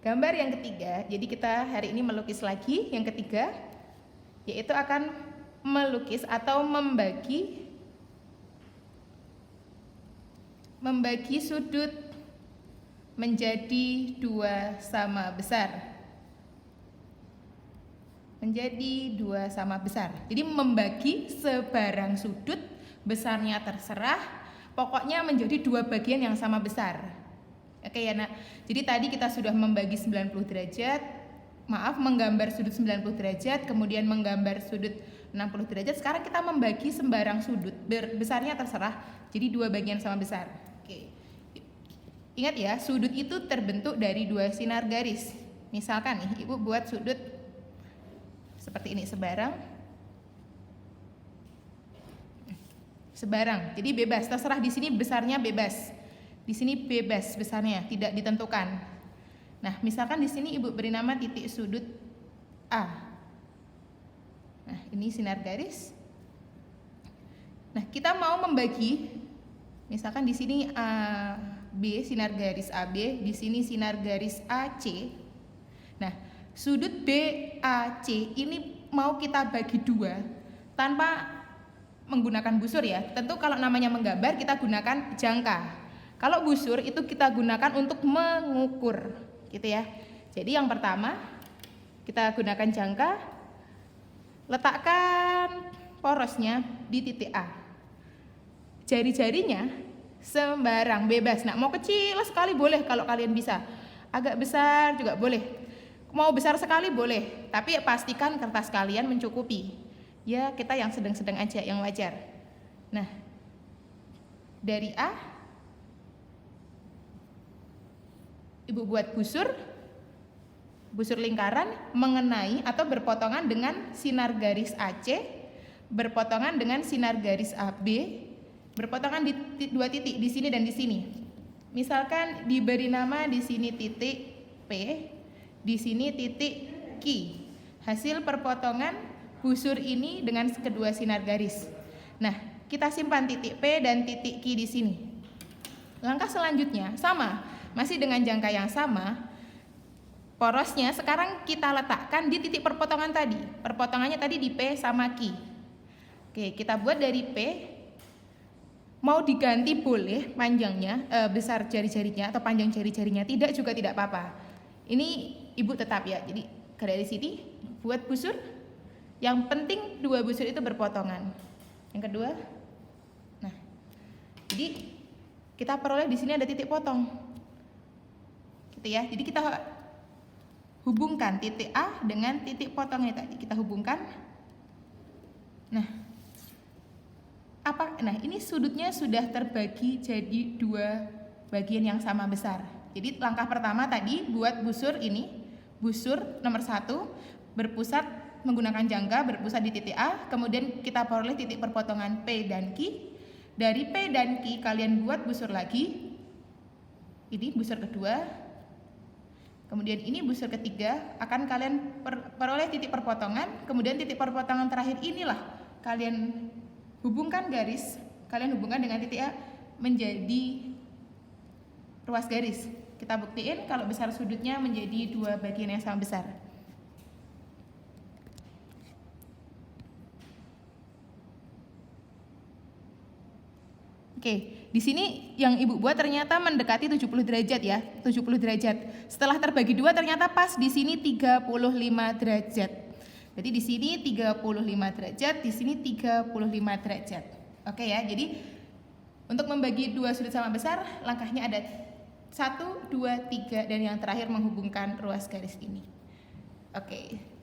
Gambar yang ketiga, jadi kita hari ini melukis lagi yang ketiga, yaitu akan melukis atau membagi sudut menjadi dua sama besar. Menjadi dua sama besar. Jadi membagi sebarang sudut, besarnya terserah, pokoknya menjadi dua bagian yang sama besar. Oke ya nak. Jadi tadi kita sudah membagi 90 derajat, menggambar sudut 90 derajat, kemudian menggambar sudut 60 derajat. Sekarang kita membagi sembarang sudut, besarnya terserah, jadi dua bagian sama besar. Oke. Ingat ya, sudut itu terbentuk dari dua sinar garis. Misalkan nih, ibu buat sudut seperti ini, sebarang. Jadi bebas, terserah di sini besarnya bebas. Di sini bebas besarnya, tidak ditentukan. Nah, misalkan di sini ibu beri nama titik sudut A. Nah, ini sinar garis. Nah, kita mau membagi, misalkan di sini AB, sinar garis AB, di sini sinar garis AC. Nah, sudut BAC ini mau kita bagi dua tanpa menggunakan busur ya. Tentu kalau namanya menggambar kita gunakan jangka. Kalau busur itu kita gunakan untuk mengukur, gitu ya. Jadi yang pertama kita gunakan jangka, letakkan porosnya di titik A. Jari-jarinya sembarang, bebas. Nah, mau kecil sekali boleh kalau kalian bisa. Agak besar juga boleh. Mau besar sekali boleh, tapi pastikan kertas kalian mencukupi. Ya, kita yang sedang-sedang aja, yang wajar. Nah, dari A, ibu buat busur lingkaran mengenai atau berpotongan dengan sinar garis AC, berpotongan dengan sinar garis AB, berpotongan di dua titik di sini dan di sini. Misalkan diberi nama di sini titik P, di sini titik Q. Hasil perpotongan busur ini dengan kedua sinar garis. Nah, kita simpan titik P dan titik Q di sini. Langkah selanjutnya sama, masih dengan jangka yang sama. Porosnya sekarang kita letakkan di titik perpotongan tadi. Perpotongannya tadi di P sama Q. Oke, kita buat dari P. Mau diganti boleh panjangnya, besar jari-jarinya atau panjang jari-jarinya, tidak juga tidak apa-apa. Ini ibu tetap ya, jadi dari sini buat busur. Yang penting dua busur itu berpotongan. Yang kedua, nah, jadi kita peroleh di sini ada titik potong, gitu ya. Jadi kita hubungkan titik A dengan titik potongnya tadi, kita hubungkan. Nah, Nah, ini sudutnya sudah terbagi jadi dua bagian yang sama besar. Jadi langkah pertama tadi buat busur ini, busur nomor 1 berpusat menggunakan jangka, berpusat di titik A, kemudian kita peroleh titik perpotongan P dan Q. Dari P dan Q kalian buat busur lagi. Ini busur kedua. Kemudian ini busur ketiga, akan kalian peroleh titik perpotongan, kemudian titik perpotongan terakhir inilah kalian hubungkan garis, kalian hubungkan dengan titik A menjadi ruas garis. Kita buktiin kalau besar sudutnya menjadi dua bagian yang sama besar. Oke, di sini yang ibu buat ternyata mendekati 70 derajat ya, 70 derajat. Setelah terbagi dua ternyata pas di sini 35 derajat. Jadi di sini 35 derajat, di sini 35 derajat. Oke ya, jadi untuk membagi dua sudut sama besar, langkahnya ada 1, 2, 3, dan yang terakhir menghubungkan ruas garis ini. Oke.